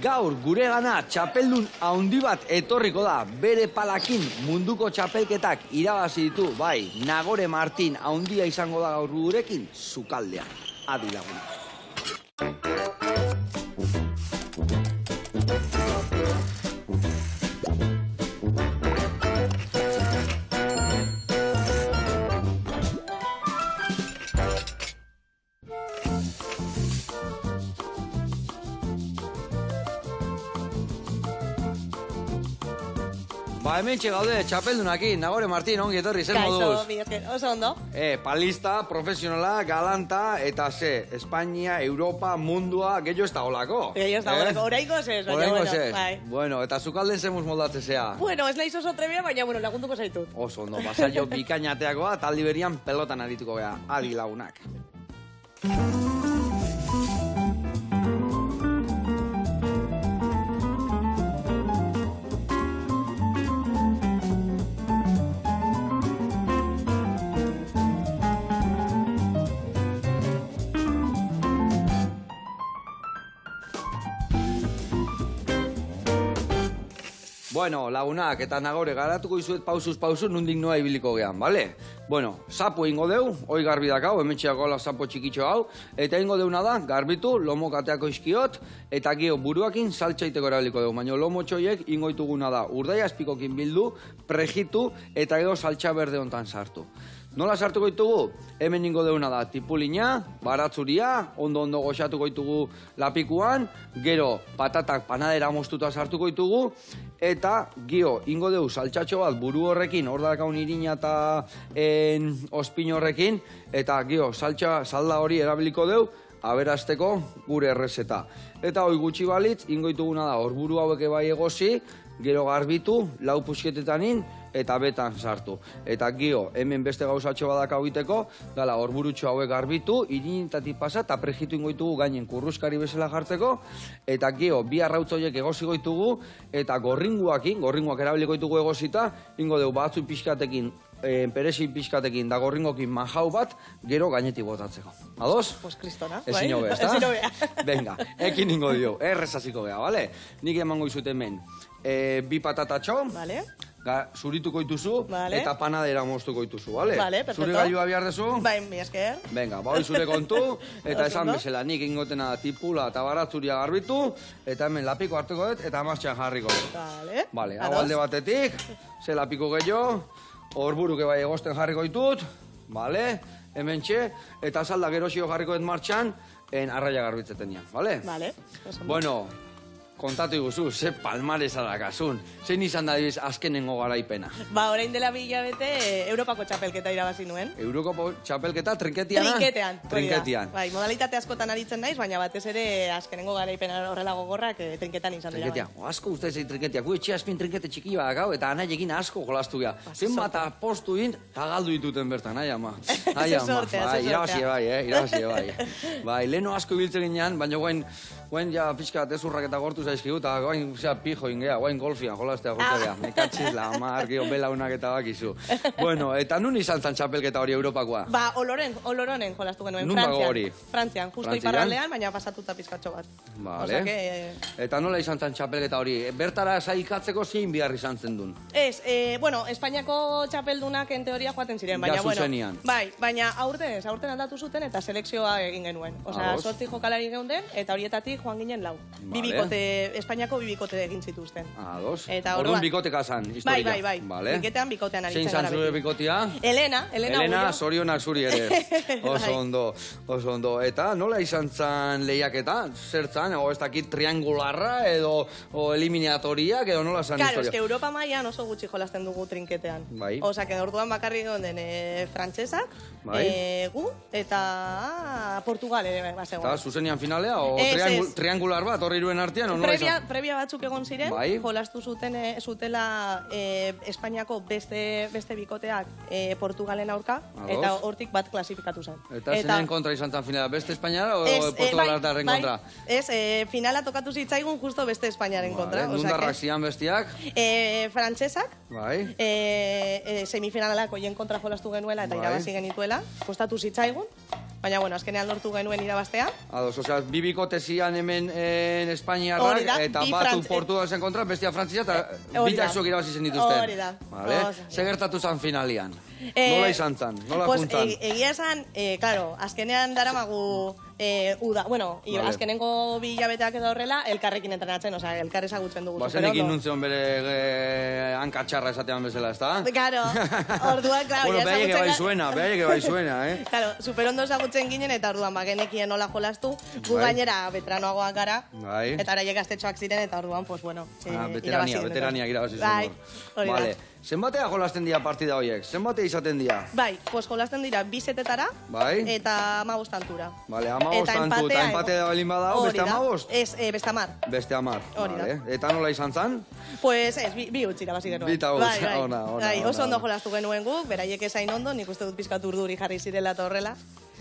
Gaur gure gana txapeldun handi bat etorriko da, bere palakin munduko txapelketak irabazi ditu, bai, Nagore Martin handia izango da gaur gurekin, sukaldean. Adi lagun. Ba, hemen txegaude txapeldunakin, Nagore Martin, ongi etorri, zer moduz? Kaixo, oso ondo. Palista, profesionala, galanta, eta ze, Espainia, Europa, mundua, gehiago ez da olako. Gehiago ez da olako, oraingo ez, baina bueno. Bueno, eta zukalden zemuz moldatzezea? Bueno, ez nahiz oso trebea, baina bueno, lagunduko zaitut. Oso ondo, basaio bikainateakoa, taldi berian pelotan arituko gea, adi lagunak. Bueno, lagunak, eta Nagore, garatuko izuet pausuz pausu nundik noa ibiliko gehan, bale? Bueno, sapo ingo deu, hoi garbi dakau, hementxeako sapo txikitxo hau, eta ingo deuna da, garbitu, lomo kateako iskiot, eta gio buruakin saltxaiteko erabiliko deu, baina lomo txoiek ingo ituguna da, urdaia azpikokin bildu, prejitu, eta gero saltxa berde hontan sartu. Nola sartuko ditugu? Hemen ingo deuna da, tipulina, baratzuria, ondo goxatuko ditugu lapikuan, gero patatak panadera moztuta sartuko ditugu, eta gio, ingo deu saltxatxo bat buru horrekin, hor dakaun irina eta ospin horrekin, eta gio, salda hori erabiliko deu, aberasteko gure errezeta. Eta hoi gutxi balitz, ingo dituguna da, hor buru hauek bai egozi, gero garbitu, lau pusketetanin, eta betan sartu. Eta gio, hemen beste gauzatxo badak egiteko, gala, horburutxo hauek garbitu, irinitatik pasa, eta prejitu ingo ditugu gainen kurruskari bezala jartzeko, eta gio, bi arrautzoiek egozi goitugu, eta gorringuak erabiliko ditugu egozita, ingo dugu batzu pixkatekin, peresi pixkatekin da gorringokin majau bat, gero gainetik botatzeko. Ados? Pues kristona. Ezin hobe, ezta? Ezin hobea. Venga, ekin ingo dio, errezaziko gea, bale? Nik emango izut hemen, bi patatatxo, Vale. Zurituko dituzu, eta panadera moztuko dituzu, bale? Vale, perfecto. Zure gailua behar dezu? Bai, mi esker. Venga, ba hoi zure kontu, eta esan bezala, nik ingotena tipula eta baratzuria garbitu, eta hemen lapiko hartuko dut, eta amaztxan jarriko dut. Vale. Vale, hau alde batetik, ze lapiko gehiago, horburuke bai egosten jarriko ditut, vale, hemen txe, eta salda gerosio jarriko dut martxan, arraia garbitzeten nian, vale? Vale. Bueno, kontatu iguzu, ze palmaresa dakasun, zein izan da dibiz azkenengo garaipena. Ba, orain dela 2 hilabete Europako txapelketa irabazi nuen. Europako txapelketa trinketiana? Trinketian. Bai, modalitate askotan aritzen naiz, baina batez ere azkenengo garaipena horrela gogorrak trinketan izan dira. Trinketia, asko uste zei trinketia, gu etxe aspin trinkete txiki bat gau, eta anaiekin asko jolastu gea. Zen bat apostu in, eta galdu dituten bertan, ahi ama. Irabazi bai. Bai, leheno asko biltzen ginean, baina guen ja pixka ezurrak eta gortu zaizkigu, eta guain pijo ingea, guain golfian jolastea gortzea. Mekatxiz la, margio belaunak eta bakizu. Bueno, eta nun izan zan txapelketa hori Europakoa? Ba, Oloronen jolastu genuen, Frantzian, justo iparraldean, baina pasatuta pizkatxo bat. Vale. Eta nola izan zan txapelketa hori? Bertara saikatzeko zein behar izan zen duen? Ez, bueno, Espainiako txapeldunak en teoria joaten ziren, baina bueno. Bai, baina aurten aldatu zuten eta selekzioa egin genuen. Osea, 8 jokalari geunden, eta horietatik joan ginen 4. Bibikote, Espainiako bibikote egin zituzten. Orduan bikoteka zan, historia. Bai. Biketean bikotean aritzen gara. Zein zan zure bikotea? Elena, zorionak zuri ere. Oso ondo. Eta nola izan zan lehiaketa? Zertzan, ez dakit triangularra edo eliminatoriak edo nola zan historia? Claro, eske Europa mailan oso gutxi jolasten dugu trinketean. Osa, que orduan bakarri gonden frantsesak, gu, eta Portugal ere bazegoen. Eta zuzenian finalea, o triangular bat, horri iruen artean, o nola izan? Previa batzuk egon ziren, jolastu zutela Espainiako beste bikoteak Portugalen aurka, eta hortik bat klasifikatu zen. Eta zeinen kontra izan zen finala, beste Espainiara o Portugalartaren kontra? Ez, finala tokatu zitzaigun justo beste Espainiaren kontra. Nundarrak zian bestiak? Frantsesak, semifinalako hien kontra jolastu genuela eta irabazi genituela, kostatu zitzaigun, Baina, bueno, azkenean lortu genuen irabaztea. Ados, osea, bi bikote zian hemen Espainiarrak, eta batu Portugalen kontra, bestia Frantzia, eta bitak zuek irabazi zen dituzten. Hori da. Zer gertatu zan finalian? Nola izan zan? Nola juntzan? Egia esan, claro, azkenean daramagu uda. Bueno, azkenengo bi hilabeteak edo horrela, elkarrekin entrenatzen, osea, elkar ezagutzen dugu. Bazenekin nuntzen bere hankatxarra esatean bezala, ez da? Claro, orduan, claro. Bueno, behaiek bai zuena, Claro, superondo ezagutzen ginen, eta orduan, genekien nola jolastu, gu gainera veteranoagoak gara, eta araiek gaztetxoak ziren, eta orduan, pues bueno, veteraniak irabazi zen. Vale. Zenbatea jolasten dira partida horiek? Zenbatea izaten dira? Bai, pues jolasten dira 2 setetara, eta 15 altura. Vale, 15 altura, eta empate da balin badao, beste 15? Ez, beste 10. Beste 10, vale. Eta nola izan zan? Pues ez, bi utzi irabazi genuen. Bita utzi, ona. Oso ondo jolastu genuen guk, beraiek ezain ondo, nik uste dut pizkat urduri jarri zirela eta horrela.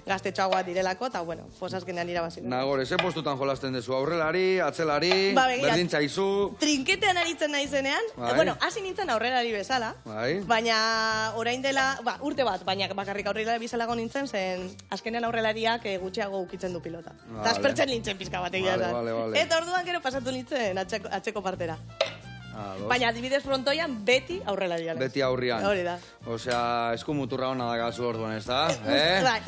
Gaztetxoagoa direlako, eta, bueno, azkenean irabazi. Nagore, ze postutan jolasten dezu? Aurrelari, atzelari, berdintza izu? Trinketean aritzen naizenean, bueno, hasi nintzen aurrelari bezala, baina orain dela, urte bat, baina bakarrik aurrelari bezalago nintzen, zen azkenean aurrelariak gutxiago ukitzen du pilota. Eta aspertzen nintzen pizka bat egia zan. Eta orduan gero pasatu nintzen atzeko partera. Baina adibidez frontoian beti aurrelarian. Beti aurrian. Hori da. Osea, eskumuturra hona da gazu orduan, ez da?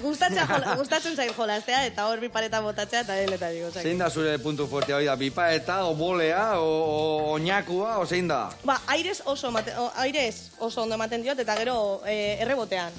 Gustatzen zain jolaztea, eta hor bi pareta botatzea, eta deleta digo. Zein da zure puntu fuertea hori da? Bi pareta, o bolea, o oinakua, o zein da? Airez oso ondo ematen diot, eta gero errebotean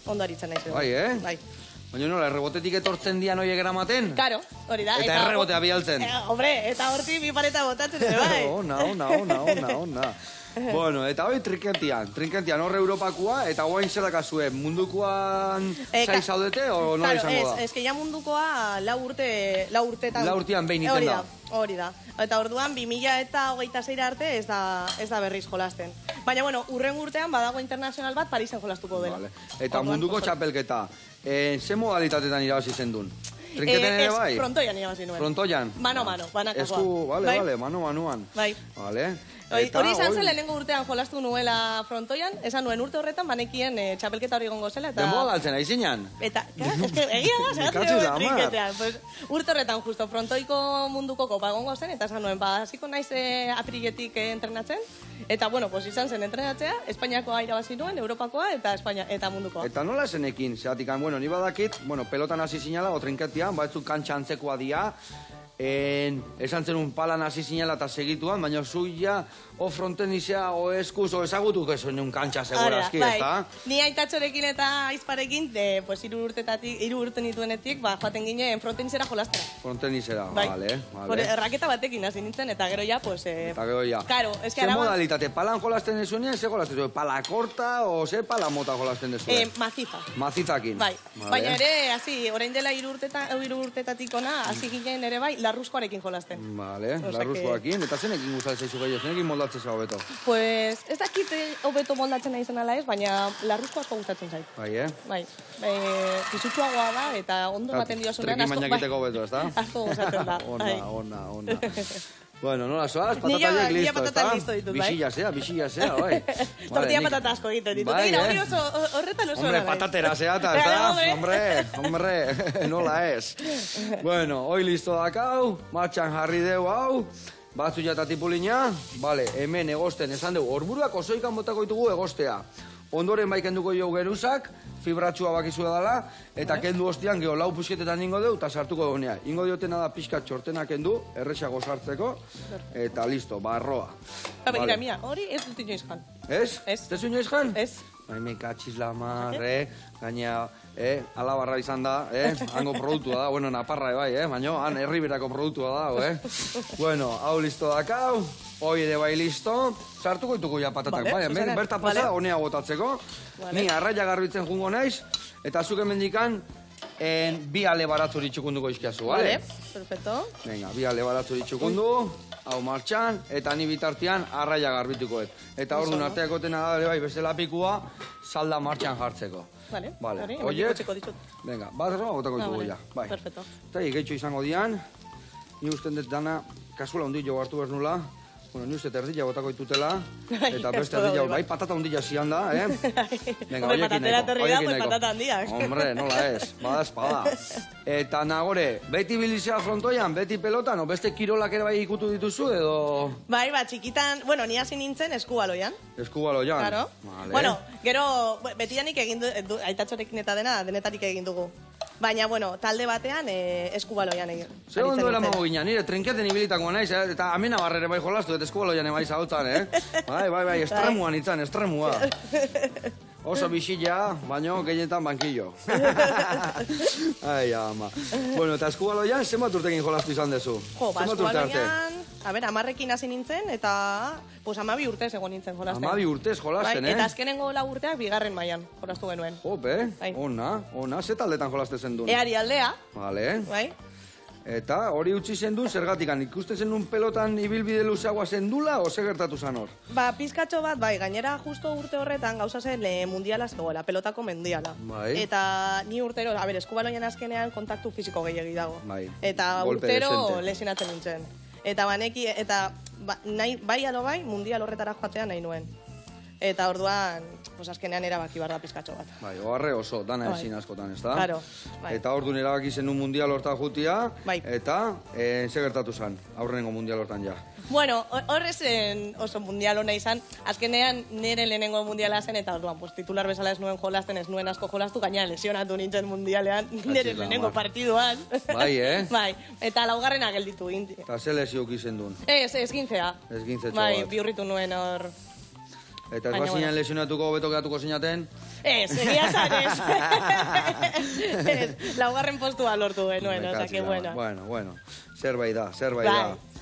ondo aritzen naiz. Bai, Bai. Baina nola, errebotetik etortzen dian horiek eramaten? Karo, hori da. Eta errebotea bialtzen? Hombre, eta horti bi pareta botatzen ere, bai. Ona. Bueno, eta hori trinketian horre Europakua, eta guain zer dakazue, mundukoan zai zaudete, o nola izango da? Ez que ja mundukoa lau urtean behin iten da. Hori da. Eta orduan, 2026 arte ez da berriz jolasten. Baina, bueno, urren urtean badago internazional bat Parisen jolastuko dela. Eta munduko txapelketa, ze modalitatetan irabazi zen duen? Trinketen ere bai? Ez, frontoian irabazi nuen. Frontoian? Mano, banakakoa. Vale, mano-manoan. Bai. Vale. Hori izan zen lehenengo urtean jolastu nuela frontoian, esan nuen urte horretan banekien txapelketa hori gongo zela. Denboa galtzen, aizinan? Eta, egia da, segatzen duen trinketean. Urte horretan, justo, frontoiko munduko kopa gongo zen, eta esan nuen, hasiko naiz apriletik entrenatzen, eta, bueno, izan zen entrenatzea, Espainiakoa irabazi nuen, Europakoa, eta mundukoa. Eta nola esenekin, zeatik, bueno, ni badakit, pelotan hasi zinala, o trinketian, batzuk kantxa antzekoa dia, esan zen un palan hasi zinela eta segituan, baina zuia o fronten izea, o eskuz, o ezagutu kezuen un kantxa segurazki, ez da? Ni aitatxorekin eta aizparekin, hiru urte nituenetik, joaten ginen fronten izera jolastera. Fronten izera, vale. Raketa batekin hasi nintzen, eta gero ja, Eta gero ja. Ze modalitate, palan jolasten dezuenean, ze jolasten dezuenean? Pala korta, o ze pala mota jolasten dezuenean? Maziza. Mazizakin. Bai, baina ere, orain dela 3 urtetatik ona, hasi ginen ere bai, larruzkoarekin jolasten. Vale, larruzkoakin, eta zenekin gustatzen zaizu gehiago, zenekin moldatzen zau hobeto? Pues, ez dakit hobeto moldatzen nahi zen ala ez, baina larruzko asko gustatzen zait. Bai, Bai, pisutsuagoa da, eta ondo ematen diozunean asko... Trekin bainakiteko hobeto, ez da? Asko gozatzen da. Ona. Bueno, nola zoaz, patataiek listo, ez da? Bixilla zea, bai. Tortilla patata asko egiten ditut. Hori horretan oso Hombre, patatera zeata, ez da? Hombre, nola ez. Bueno, hoi listo dakau, martxan jarri deu hau, batzu jatatipuliña, bale, hemen egosten esan dugu, orburuak osoikan botako ditugu egostea. Ondoren bai kenduko jo geruzak, fibratxua bakizua dela, eta kendu ostian geho lau pusketetan ingo deu, eta sartuko dugunea. Ingo diotena da pixka txortena kendu, errexago sartzeko, eta listo, barroa. Begira, mia, hori ez dut inoiz jan. Ez? Ez zu inoiz jan? Ez. Me katxiz lamar, gaina, alabarra izan da, hango produktua da, bueno, naparra bai, baina han herriberako produktua da, Bueno, hau listo dakau, hoi ere bai listo, sartuko ditugu ja patatak, berta pasada, honea botatzeko, ni arraia garbitzen jungo naiz, eta zuke mendikan, bi ale baratzuri txukunduko izkiazu, bale? Perfecto. Venga, bi ale baratzuri txukundu, hau martxan, eta ni bitartian arraia garbitukoet. Eta orduan arteako tena da, bai, beste lapikua, salda martxan jartzeko. Vale, oiek, venga, bat erroa botako ditugu ja. Perfecto. Eta gehiago izango dian, ni usten dut dana, kasula hundi jo hartu behar nula, Bueno, ni uste erdila botako ditutela, eta beste erdila, bai patata hundila zian da, Hombre, patatera aterri da, pues patata handiak. Hombre, nola ez, bada espada. Eta nagore, beti bilizea frontoian, beti pelotan, o beste kirolak ere bai ikutu dituzu, edo... Bai, txikitan, bueno, ni hasi nintzen eskubaloian. Eskubaloian? Claro. Bueno, gero, betianik egin du, aitatxorekin eta denetarik egin dugu. Baina, bueno, talde batean eskubaloian egin. Zer ondo eramago ginen, nire trinketen ibilitako naiz, eta amena barrere bai jolastu, eta eskubaloian emaiz hautan, Bai, estremuan itzan, estremua. Oso bisila, baino gehienetan bankillo. Ai, ama. Bueno, eta eskubaloian, zenbat urtekin jolastu izan dezu? Jo, eskubaloian, a ber, 10ekin hasi nintzen, eta, pues 12 urtez egon nintzen jolasten. 12 urtez jolasten, Eta azkenengo 4 urteak bigarren mailan jolastu genuen. Jope, ona, ze taldetan jolaste zen duen? Eari aldea. Vale. Bai. Eta hori utzi zen duen zergatikan, ikusten zen duen pelotan ibilbide luzeagoa zendula, o ze gertatu zan hor? Pizkatxo bat, bai, gainera justo urte horretan gauza zen mundiala zegoela, pelotako mundiala. Bai. Eta ni urtero, a ber, eskubaloian azkenean kontaktu fisiko gehiagi dago. Bai. Eta urtero lesionatzen nintzen. Eta baneki, eta bai alo bai, mundial horretara joatea nahi nuen. Eta orduan, pues azkenean erabaki bar da pizkatxo bat. Bai, oharre oso, dana ezin askotan, ez da? Claro, bai. Eta orduan erabaki zen un mundial horta jutia, bai. Eta ze gertatu zen, aurrenengo mundial hortan ja? Bueno, horrezen oso mundial hona izan, azkenean nire lehenengo mundiala zen, eta orduan, pues, titular bezala ez nuen jolasten, ez nuen asko jolastu, gaina lesionatu nintzen mundialean, nire lehenengo partiduan. Bai, Bai, eta laugarrena gelditu ginti. Eta ze lesioak izen duen? Ez gintzea. Ez gintzetxo bat. Bai, bihurritu nuen hor... Eta ez bazinean lesionatuko beto geratuko zinaten? Ez, egia zan ez. Laugarren postua lortu genuen, oza, que buena. Bueno, zerbait da.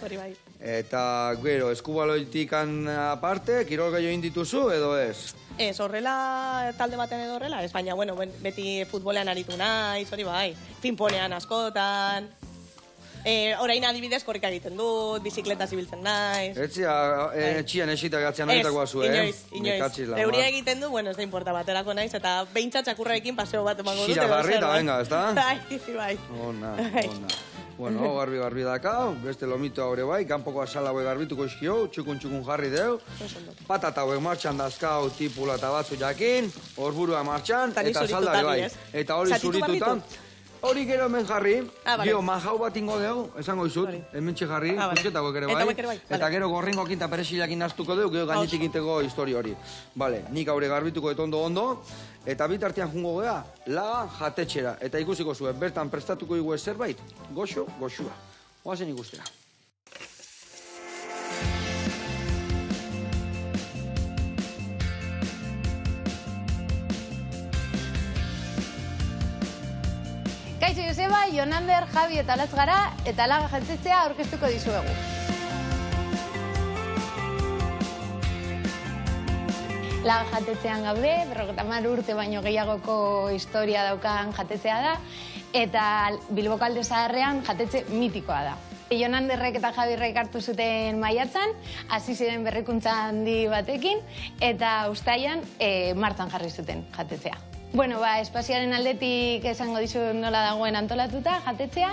Hori bai. Eta, gero, eskubaloitikan aparte, kirol gehiago indituzu, edo ez? Ez, horrela, talde baten edo horrela, ez, baina, bueno, beti futbolean aritu naiz, hori bai, pinponean askotan... Orain adibidez korrika egiten dut, bizikleta zibiltzen naiz. Etxian esita gatzean horitakoa zu, inoiz. Euria egiten du, bueno, ez da importa baterako naiz, eta behintzat txakurrarekin paseo bat emango dut. Xira garri eta venga, ez da? Bai. Ona. Bueno, garbi dakau, beste lomito haure bai, kanpoko asala hauek garbituko iskio, txukun jarri deu. Patata hauek martxan dazkau tipula eta batzu jakin, horburua martxan, eta saldari bai. Eta hori zuritutan. Hori gero hemen jarri, gero majau bat ingo dugu, esango izut, hemen jarri, kusketako ere bai. Eta gero gorringokin eta peresilakin naztuko dugu, gero gainetik intego histori hori. Bale, nik haure garbituko ondo, eta bitartean jungo gea, laga jatetxera. Eta ikusiko zuen, bertan prestatuko dugu zerbait, goxua. Oazen ikustera. Kaixo Joseba, Jonander, Javi eta Latz gara, eta laga jantzea aurkeztuko dizuegu. Laga jatetzean gaude, 50 urte baino gehiagoko historia daukan jatetzea da, eta Bilboko Alde Zaharrean jatetze mitikoa da. Jonanderrek eta Javirrek hartu zuten maiatzan, hasi ziren berrikuntza handi batekin, eta uztailan martxan jarri zuten jatetzea. Bueno, espaziaren aldetik esango dizu nola dagoen antolatuta, jatetzea,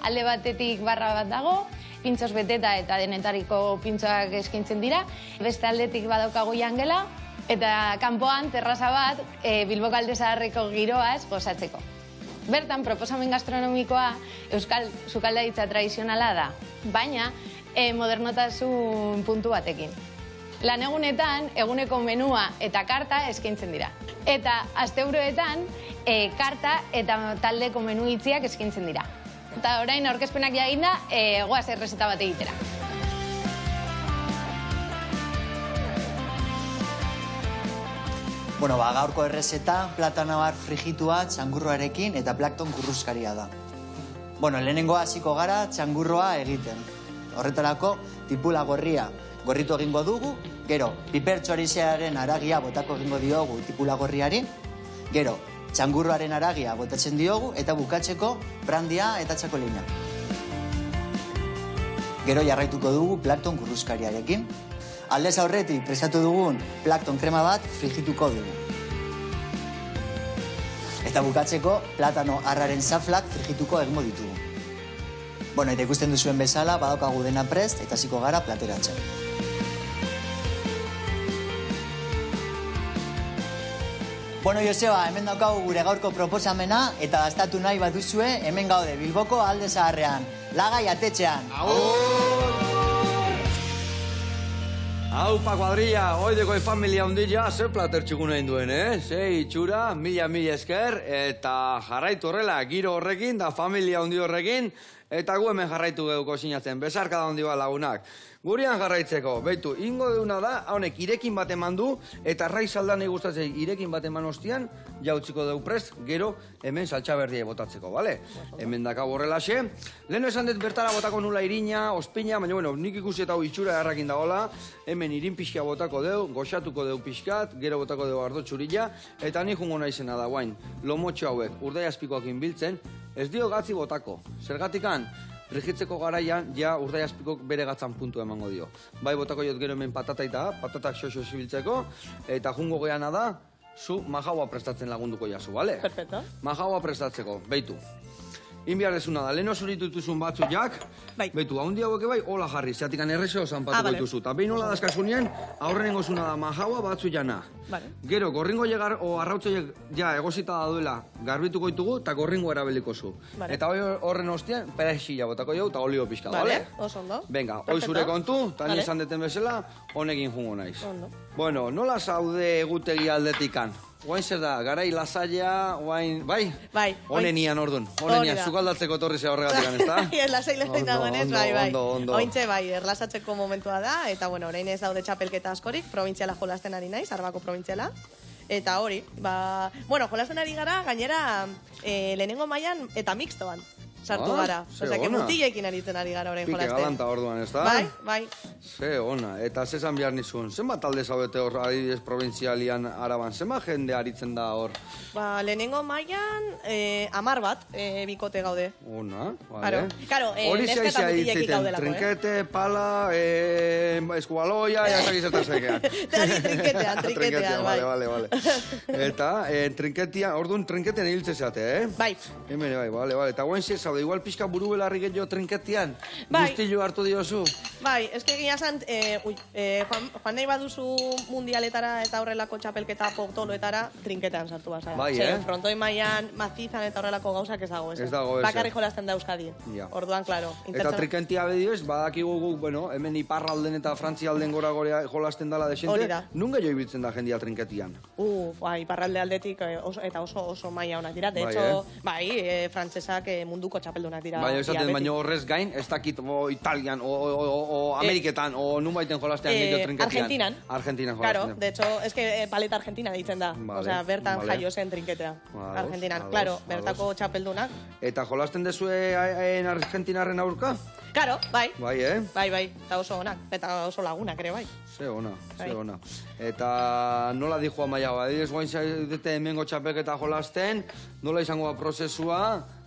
alde batetik barra bat dago, pintxoz beteta eta denetariko pintxoak eskintzen dira, beste aldetik badaukagu jangela, eta kanpoan terraza bat Bilboko Alde Zaharreko giroaz gozatzeko. Bertan, proposamen gastronomikoa euskal sukaldaritza tradizionala da, baina modernotasun puntu batekin. Lan egunetan, eguneko menua eta karta eskaintzen dira. Eta asteburuetan, karta eta taldeko menu itziak eskaintzen dira. Eta orain aurkezpenak jaginda, goaz errezeta bat egitera. Bueno, gaurko errezeta, platana bar frijitua txangurroarekin eta plankton kurruskaria da. Bueno, lehenengoa hasiko gara txangurroa egiten. Horretarako, tipula gorria gorritu egingo dugu, gero, piper txorizearen aragia botako egingo diogu tipula gorriari, gero, txangurroaren aragia botatzen diogu, eta bukatzeko brandia eta txakolina. Gero jarraituko dugu plankton kurruskariarekin. Aldez aurretik prestatu dugun plankton krema bat frigituko dugu. Eta bukatzeko platano arraren zaflak frigituko egingo ditugu. Bueno, eta ikusten duzuen bezala, badaukagu dena prest eta hasiko gara plateratzen. Bueno, Joseba, hemen daukagu gure gaurko proposamena eta gastatu nahi baduzue, hemen gaude Bilboko Alde Zaharrean, Lagai atetxean. Aupa kuadrilla, hoideko familia hundilla, zer plater txukun egin duen, Ze itxura, mila esker, eta jarraitu horrela, giro horrekin, da familia hundi horrekin, eta gu hemen jarraitu geuko sinatzen, bezarka da hundi bat lagunak. Gurian jarraitzeko, beitu, ingo deuna da, honek irekin bat eman du, eta raiz aldan nahi gustatzen irekin bat eman ostian, jautziko deu prest, gero hemen saltxa berdia botatzeko, bale? Hemen dakau horrelaxe. Leheno esan dut bertara botako nula irina, ospina, baina bueno, nik ikusi eta itxura errakin dagoela, hemen irin pixka botako deu, goxatuko deu pixkat, gero botako deu ardo txurila, eta nik jungo naizena da, guain, lomotxo hauek, urdai azpikoakin biltzen, ez dio gatzi botako, zergatikan, frigitzeko garaian, ja urdai azpikok bere gatzan puntu emango dio. Bai, botako jot gero hemen patataita, patatak xoxo zibiltzeko, eta jungo geana da, zu majaua prestatzen lagunduko jazu, bale? Perfecto. Majaua prestatzeko, beitu. Inbiar dezuna da, leheno zuritu dituzun batzu jak, beitu, haundi haueke bai, hola jarri, zeatikan errexeo zanpatuko dituzu. Eta behin hola dazkasunien, aurrenengo zuna da majaua batzu jana. Gero, gorringo llegar, o arrautzoiek, ja, egosita da duela, garbituko ditugu, eta gorringo erabiliko zu. Eta horren ostian, perexila botako jau, eta olio pixka, bale? Oso ondo. Venga, hoi zure kontu, eta nire esan deten bezala, honekin jungo naiz. Bueno, nola zaude egutegi aldetikan? Oain zer da, garai lasaia, oain, bai? Bai. Honenian ordun, honenian, zukaldatzeko torri ze horregatik, ez da? Lasai dagoenez, bai. Ondo. Ointxe, bai, erlasatzeko momentua da, eta bueno, orain ez daude txapelketa askorik, probintziala jolasten ari naiz, Arbako probintziala. Eta hori, bueno, jolasten ari gara, gainera, lehenengo mailan eta mixtoan. Sartu gara. Osea, que mutilekin aritzen ari gara orain jolasten. Pike galanta orduan, ez da? Bai. Ze ona, eta zezan behar nizun, zenbat talde zaudete hor adibidez provintzialian Araban, zenbat jende aritzen da hor? Lehenengo mailan 10 bat bikote gaude. Ona, bale. Karo, nesketa mutilekin gaudelako, Trinkete, pala, eskubaloia, ja esak izetan zekean. Trinketean, bai. Bale. Eta, trinketian, orduan trinketean hiltze zeate, Bai. Hemen, bale. Eta guen zezaude, igual pixka buru belarri gehiago trinketian, guztillo hartu diozu. Bai, eske gina zan, joan nahi baduzu mundialetara eta horrelako txapelketa potoloetara, trinketean sartu bazara. Bai, Frontoi mailan, mazizan eta horrelako gauzak ez dago, ez dago, bakarrik jolasten da Euskadi. Orduan, klaro. Eta trinketia bedioz, badakigu guk, bueno, hemen iparralden eta frantzialden gora jolasten dala desente, nun gehiago ibiltzen da jendia trinketian? Iparralde aldetik eta oso maila honak dira. De hecho, bai, frantzesak munduko txapeldunak dira. Bai, esaten, baina horrez gain, ez dakit Italian, o Ameriketan, o nun baiten jolastean gehiago trinketian. Argentinan jolastean. Claro, de hecho, es que paleta argentina ditzen da. Osea, bertan jaio zen trinketea. Argentinan, claro, bertako txapeldunak. Eta jolasten dezue Argentinarren aurka? Claro, bai. Bai, eta oso onak, eta oso lagunak ere, bai. Ze ona. Eta nola di joan maia, adibidez guain zaudete hemengo txapelketa jolasten, nola izango da prozesua,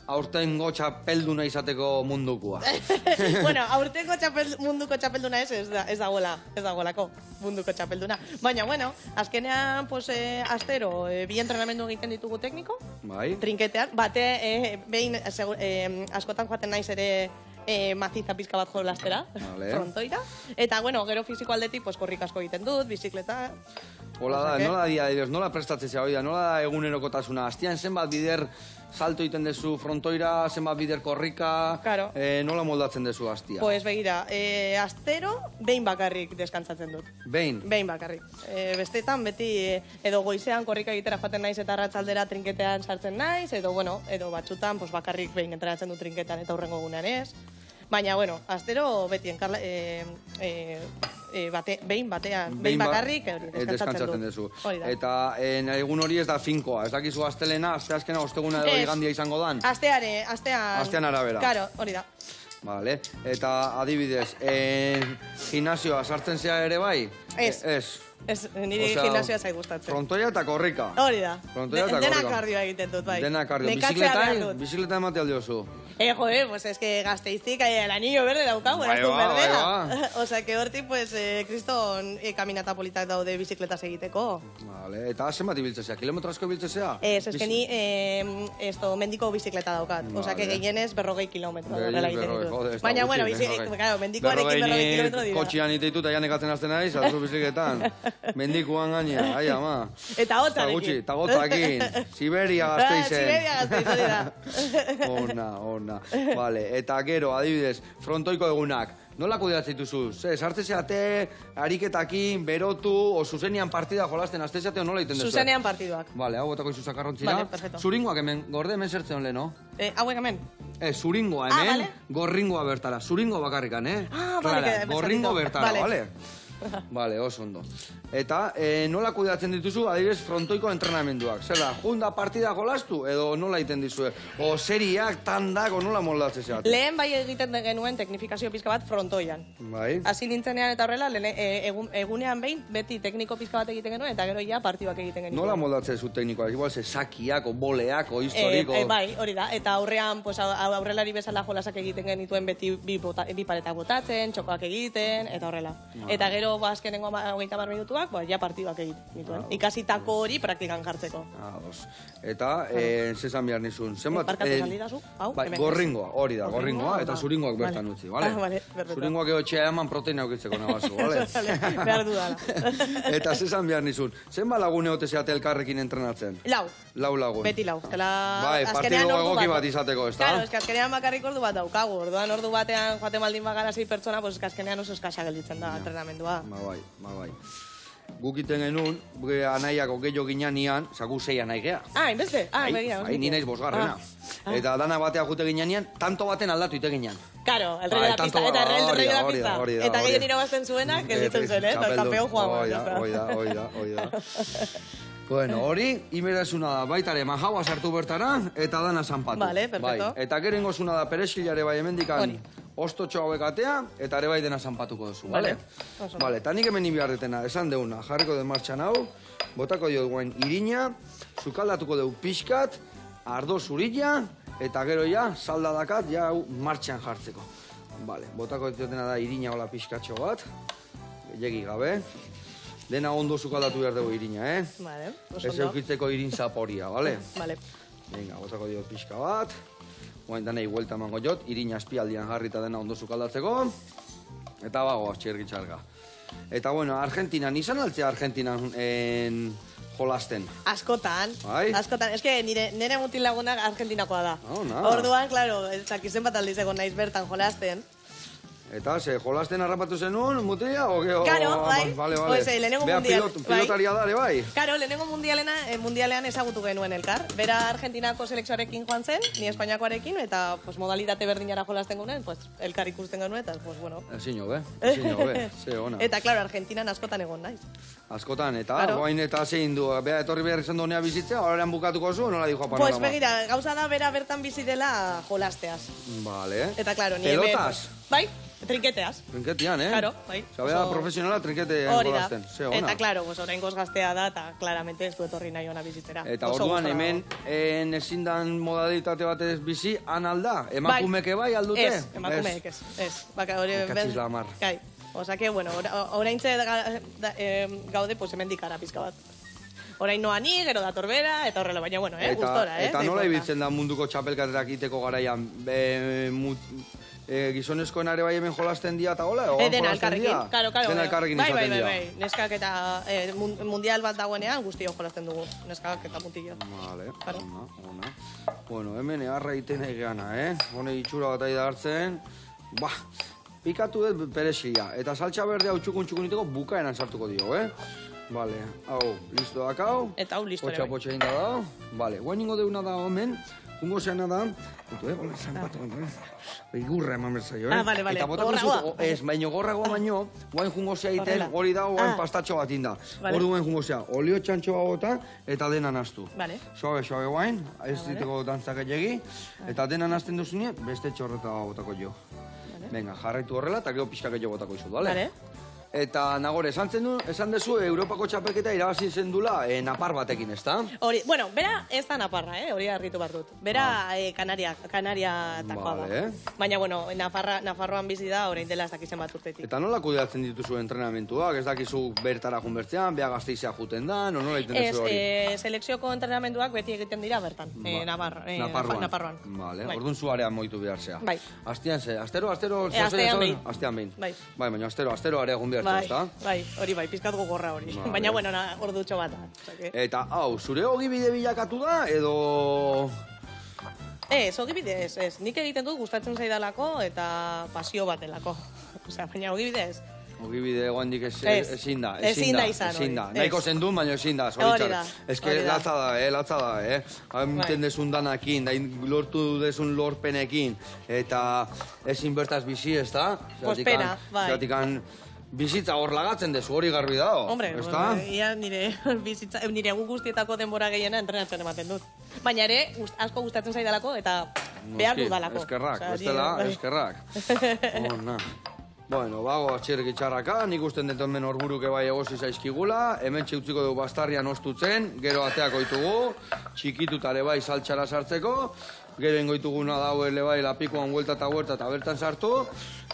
aurtengo txapelduna izateko mundukoa. Bueno, aurtengo munduko txapelduna ez dagoelako munduko txapelduna. Baina, bueno, azkenean, astero, bi entrenamendu egiten ditugu tekniko, trinketean, bate, behin, askotan joaten naiz ere, maziza pizka bat jolastera, frontoira. Eta, bueno, gero fiziko aldetik, korrik asko egiten dut, bizikleta. Hola da, nola dia, nola prestatzen zea, nola da egunerokotasuna? Astian zenbat bider salto egiten dezu frontoira, zenbat bider korrika, nola moldatzen dezu astia? Pues begira, astero behin bakarrik deskantzatzen dut. Behin? Behin bakarrik. Bestetan beti edo goizean korrika egitera joaten naiz eta arratsaldera trinketean sartzen naiz, edo batzutan bakarrik behin entrenatzen dut trinketean eta hurrengo egunean ez. Baina, bueno, astero beti behin batean, behin bakarrik deskantzatzen duzu. Eta egun hori ez da finkoa, ez dakizu astelena, asteazkena, osteguna edo igandia izango dan? Astean arabera. Karo, hori da. Vale, eta adibidez, gimnasioa sartzen zea ere bai? Ez, niri gimnasioa zai gustatzen. Frontoia eta korrika. Hori da. Dena kardioa egiten dut, bai. Dena kardioa. Bizikleta emate aldiozu? Pues es que Gazteiztik el anillo verde daukau, eraztun berdea. Osa, que hortik, pues, kriston kaminata politak daude bizikletaz egiteko. Vale, eta zenbat ibiltzezea? Kilometrazko ibiltzezea? Ez que ni mendiko bizikleta daukat. Osa, que gehienez 40 kilometro. Baina, bueno, mendikoarekin 40 kilometro dira. Kotxian iteitu eta janek atzen azten naiz, alzu bizikletan. Mendikoan gaina, ai ama. Eta hotzarekin. Eta hotzakin. Siberia Gasteizen. Siberia Gasteizen dira. Ona. Vale, eta gero, adibidez, frontoiko egunak. Nola kudeatzen dituzu? Sartzezeate, ariketakin, berotu, o zuzenian partida jolasten aztezeate, o nola egiten duzu? Zuzenean partiduak. Vale, hau botako izu zakarrontzira. Vale, perfecto. Zuringoak hemen, gorde hemen zertzen hole, no? Hauek hemen? Zuringoa hemen, gorringoa bertara. Zuringo bakarrikan, Clara, gorringo bertara, vale? Vale, oso ondo. Eta nola kudeatzen dituzu, adibidez, frontoiko entrenamenduak? Zer da, junda partida jolastu, edo nola egiten dizue? O seriak, tandak, o nola moldatzen zeat? Lehen bai egiten genuen teknifikazio pizka bat frontoian. Bai. Hasi nintzenean eta horrela, egunean behin, beti tekniko pizka bat egiten genuen, eta gero ja partiduak egiten genuen. Nola moldatzen zu teknikoak? Igual, sakiak, boleak, historiko... Bai, hori da. Eta aurrean, aurrelari bezala jolasak egiten genituen beti bi paletak botatzen, txokoak egiten, eta horrela. Eta gero, azkenengo 30 minutuak, ja partiduak egiten nituen. Ikasitako hori praktikan jartzeko. Eta, zesan behar nizun, zenbat... Parkatu saldidazu, hau, hemen. Gorringoa, hori da, gorringoa, eta zuringoak bertan utzi, bale? Zuringoak ego txea eman proteina aukitzeko nabazu, bale? Behar dudala. Eta zesan behar nizun, zenbat lagune hote zeate elkarrekin entrenatzen? Lau. Lau lagun. Beti lau. Bai, partidu egoki bat izateko, ez da? Claro, eske azkenean bakarrik ordu bat daukagu. Ordu batean joaten baldin bagara 6 pertsona, pues azkenean oso eskasa gelditzen da entrenamendua. Bai. Guk iten genuen, anaiako gehiago ginean, zagu 6 anai gea. Inbeste? Begira. Ni naiz bosgarrena. Eta dana batea jute ginean, tanto baten aldatu ite ginean. Claro, el rey de la pista, eta el rey de la pista. Eta gehien irabazten zuena, gelditzen zen, eta el campeón jugamos. Hoi da. Bueno, hori, imerazuna da, baitare majaua sartu bertara, eta dana zanpatu. Vale, perfecto. Eta gero ingozuna da perexilare bai hemendikan ostotxo hauek atea, eta ere bai dena zanpatuko duzu, bale? Bale, eta nik hemen behar detena, esan deuna, jarriko den martxan hau, botako dio duen irina, zukaldatuko dugu pixkat, ardo zurilla, eta gero ja, saldadakat, ja hau martxan jartzeko. Bale, botako diotena da irina hola pixkatxo bat, gehiagi gabe. Dena ondo zukaldatu behar dugu irina, Vale, ez eukitzeko irin zaporia, bale? Vale. Venga, botako diot pixka bat. Oain danei huelta emango jot, irina azpialdian jarrita dena ondo zukaldatzeko. Eta bagoaz, txirgitxarga. Eta bueno, Argentinan, izan altzea Argentinan jolasten? Askotan. Bai? Askotan. Ez que nire mutil lagunak Argentinakoa da. Na. Orduan, klaro, zakizen bat aldiz egon naiz bertan jolasten. Eta, jolasten harrapatu zenuen, mutila, o geo... Karo, bai. Vale. Lehenengo mundial... Pilotaria dare, bai. Karo, lehenengo mundialean ezagutu genuen elkar. Bera Argentinako selekzioarekin joan zen, ni Espainiakoarekin, eta modalitate berdinara jolasten genuen, elkar ikusten genuen, eta, bueno... Ezin hobe, ze ona. Eta, klaro, Argentinan askotan egon naiz. Askotan, eta, guain eta zein du, bea etorri behar izan duenea bizitzea, horrean bukatuko zu, nola dijo panorama? Pues begira, gauza da bera bertan bizi dela jolasteaz. Vale. Eta, klaro, ni pelotas? Bai, trinketeaz. Trinketean, Claro, bai. Zabea profesionala trinketean jolasten. Eta, klaro, oraingoz gaztea da, eta claramente ez du etorri nahi ona bizitzera. Eta orduan, hemen ezin dan modalitate batez bizi, han alda? Emakumeke bai aldute? Ez, emakumeek ez. Katxiz la mar. Kai. Osa que, bueno, oraintze gaude, pues hemen dikara pizka bat. Orain noa ni, gero dator bera, eta horrela, baina, bueno, gustora, Eta nola ibiltzen da munduko txapelkaterak iteko garaian? Gizonezkoen are bai hemen jolasten dia eta hola? Dena elkarrekin, karo. Dena elkarrekin izaten dia. Bai. Neskak eta mundial bat dagoenean guztio jolasten dugu. Neskak eta mutillo. Vale, ona. Bueno, hemen egarra iten egeana, Hone itxura bat aida hartzen. Pikatu dut perexia. Eta saltxa berde hau txukun iteko bukaenan sartuko dio, Vale, hau, listo dakau. Eta hau listo ere bai. Potxa inda da. Vale, guain ingo deuna da hemen. Jungo zeana da. Bola, zanpatu. Igurra eman berzaio, Vale. Eta botako ez, baino gorragoa baino, guain jungo zea iten, hori da, guain pastatxo bat inda. Hori guain jungo zea, olio txantxoa bota, eta dena naztu. Vale. Suabe guain, ez diteko dantzak egegi, eta dena nazten duzune, beste txorreta botako jo. Venga, jarraitu horrela, eta gero pixka gehiago botako izut, bale? eta nagore, esan dezu Europako txapelketa irabazi zen dula napar batekin, ez da? Bueno, bera ez da naparra, hori harritu bat dut. Bera Kanariatakoa da. Baina, bueno, Nafarroan bizi da, orain dela ez dakizen bat urtetik. Eta nola kudeatzen dituzu entrenamentuak? Ez dakizu bertara junbertzean, beha Gasteizea juten da, nola egiten dezu hori? Selekzioko entrenamentuak beti egiten dira bertan, Nafarroan. Vale, orduan zuarean moitu behar zea. Bai. Astean ze, astero? Astean behin. Bai, baina astero areagun behar zea, ez da? Bai, hori bai, pizkat gogorra hori. Baina, bueno, ordutxo bat da. Eta, hau, zure ogibide bilakatu da, edo... Ez, ogibide ez. Nik egiten dut gustatzen zaidalako eta pasio bat delako. Osea, baina ogibide ez. Ogibide egoendik ezin da. Ezin da. Nahiko zendun, baina ezin da. Hori da. Ez que latza da. Hainten desun danakin, lortu desun lorpenekin, eta ezin bertaz bizi, ez da? Pospera, bai. Zeratikan bizitza hor lagatzen dezu, hori garbi dago. Hombre, ia nire egun guztietako denbora gehiena entrenatzen ematen dut. Baina ere, asko gustatzen zaidalako eta behar dudalako. Eskerrak, bestela, eskerrak. Bueno, bago atxirrik itxarraka, nik usten dut hemen orburuke bai egosi zaizkigula, hemen txeutziko dugu bastarrian ostutzen, gero ateak oitugu, txikitutare bai saltxara sartzeko, gero ingoituguna dauele bai lapikoan huelta eta bertan sartu,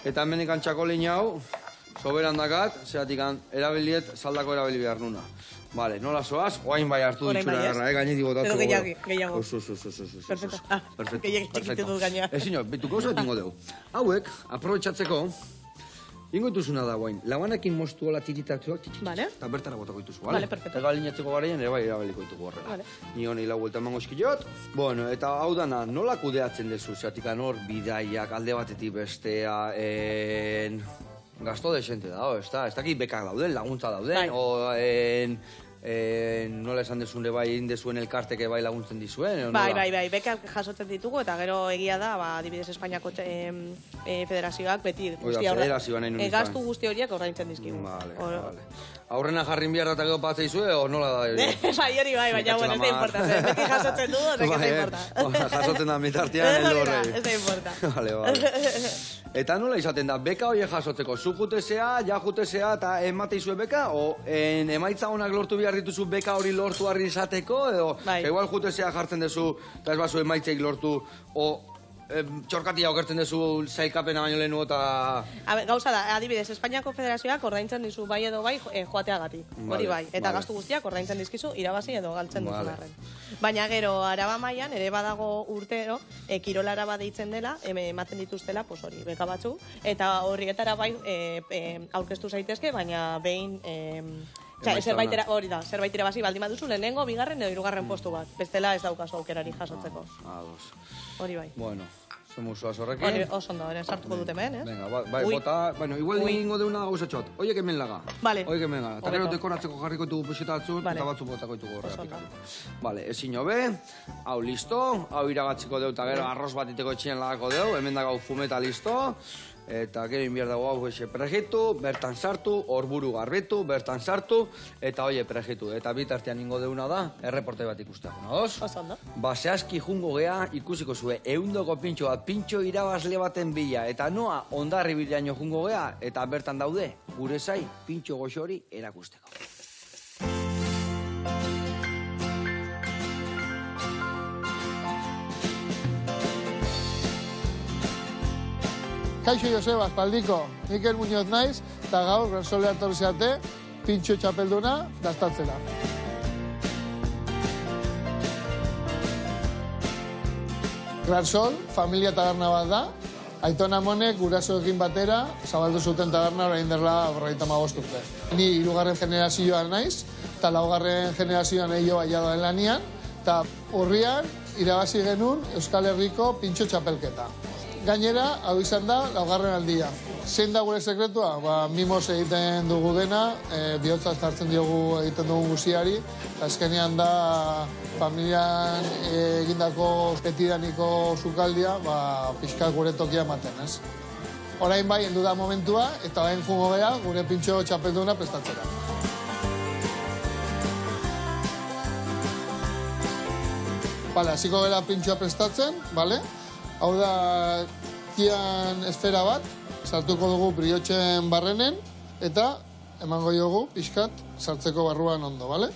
eta hemen ikan txakolin hau, soberan dakat, zeatik erabiliet saldako erabili behar nuna. Vale, nola zoaz, oain bai hartu ditxura erra, gainetik botatzu. Pero gehiago. Perfecto. Gehiago txikitu dut gaina. Ezin, bituko oso etingo dugu. Hauek, aprobetxatzeko, ingoituzuna da guain, labanakin moztu hola tiritatzuak, eta bertara botako dituzu, vale? Perfecto. Eta alineatzeko gareien ere bai erabaliko ditugu horrela. Ni honi lau vuelta emango eskilot. Bueno, eta hau dana, nola kudeatzen dezu, zeatik anor, bidaiak, alde batetik bestea, gasto desente da, ez da? Ez dakit bekak dauden, laguntza dauden, nola esan dezune bai indezuen elkarteke bai laguntzen dizuen? Bai, bekak jasotzen ditugu eta gero egia da, adibidez Espainiako federazioak beti gastu guzti horiek ordaintzen dizkigu. Vale. Aurrena jarrin behar eta gero batzei zue, o nola da? Bai, hori bai, baina bueno, ez da importa. Beti jasotzen dugu, ez da importa. Jasotzen da mitartian heldu horrei. Ez da importa. Vale. Eta nola izaten da, beka horiek jasotzeko, zu jutezea, ja jutezea eta emateizue beka, o emaitza honak lortu behar dituzu beka hori lortu harri izateko, edo igual jutezea jartzen dezu, eta ez bazu emaitzeik lortu, o txorkatia okertzen dezu zailkapena baino lehenu eta... Gauza da, adibidez, Espainiako federazioak ordaintzen dizu bai edo bai joateagatik, hori bai, eta gastu guztiak ordaintzen dizkizu irabazi edo galtzen duzu arren. Baina gero, Araba mailan ere badago urtero, Kirol Araba deitzen dela, ematen dituztela, hori, beka batzu, eta horrietara bai aurkeztu zaitezke, baina behin... zerbait irabazi baldin baduzu, lehenengo, bigarren edo hirugarren postu bat. Bestela ez daukazu aukerari jasotzeko. Hori bai. Bueno, zemuzua zorrekin. Oso ondo, sartuko dut hemen, ez? Venga, bai, bota, bueno, igual ningo deuna gauzatxot. Oiek hemen laga. Vale. Oiek hemen laga. Eta gero dekoratzeko jarriko ditugu peseta batzut, eta batzu botako ditugu horretik. Vale, ezin hobe, hau listo, hau iragatziko deu, eta gero arroz bat iteko etxien lagako deu, hemen da gau fumeta listo. Eta gero inbier dago hau exe pregitu, bertan sartu, horburu garbitu, bertan sartu, eta oie pregitu. Eta bitartean ingo deuna da, erreporte bat ikustea. Oso ondo. Zehazki jungo gea ikusiko zue, eundoko pintxo bat, pintxo irabazle baten bila, eta noa ondarri bilaino jungo gea, eta bertan daude, gure zai, pintxo goxori erakusteko. Kaixo Joseba, espaldiko, Mikel Muñoz naiz, eta gaur, Gransolea torzeate, pintxo txapelduna, dastatzera. Gransol, familia taberna bat da, Aiton Amonek gurasoekin batera, zabaldu zuten taberna orain derla 55 urte. Ni 3. generazioan naiz, eta 4. generazioan eio baia doen lanian, eta urrian irabazi genuen Euskal Herriko pintxo txapelketa. Gainera, hau izan da, 4. aldia. Zein da gure sekretua? Mimos egiten dugu dena, bihotzaz hartzen diogu egiten dugu guziari, eta azkenean da familian egindako betidaniko sukaldia, pixka gure tokia ematen, ez? Orain bai, heldu da momentua, eta orain jungo gea gure pintxo txapelduna prestatzera. Bale, hasiko gara pintxoa prestatzen, bale? Hau da, tian esfera bat, sartuko dugu briochen barrenen, eta emango jogu, pixkat, sartzeko barruan ondo, bale?